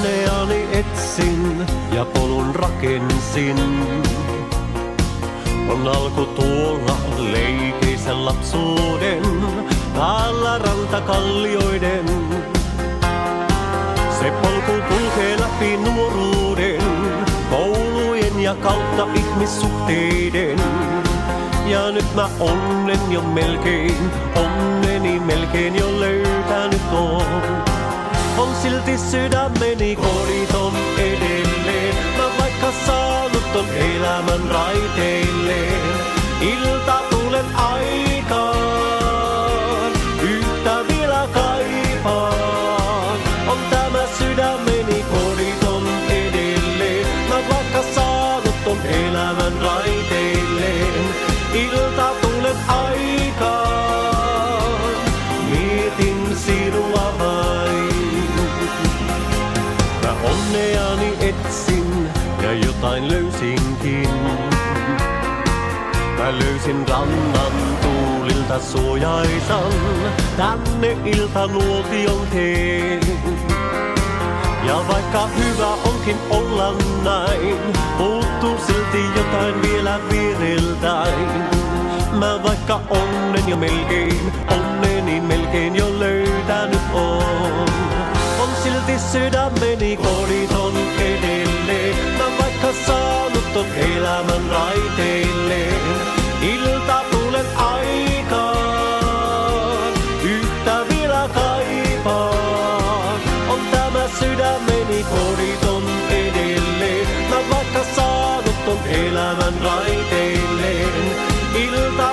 Onneani etsin ja polun rakensin. On alku tuolla leikeisen lapsuuden, täällä rantakallioiden. Se polku kulkee läpi nuoruuden, koulujen ja kautta ihmissuhteiden. Ja nyt mä onnen jo melkein, onneni melkein jo löytänyt on. On silti sydämeni koditon edelleen, mä vaikka saanut ton elämän raiteilleen. Ilta tulen aikaan, yhtä vielä kaipaan. On tämä sydämeni koditon edelleen, mä vaikka saanut ton elämän raiteilleen. Ilta tulen aikaan, mietin sinua vain. Mä onneani etsin ja jotain löysinkin. Mä löysin rannan tuulilta suojaisan, tänne iltanuotion teen. Ja vaikka hyvä onkin olla näin, puuttuu silti jotain vielä viereltäin. Mä vaikka onnen jo melkein, onneni melkein jo löytänyt on. On silti sydämeni koditon edelleen, mä vaikka saanut ton elämän raiteilleen. Ilta tulen aikaan, yhtä vielä kaipaan. On tämä sydämeni koditon edelleen, mä vaikka saanut ton elämän raiteilleen. Ilta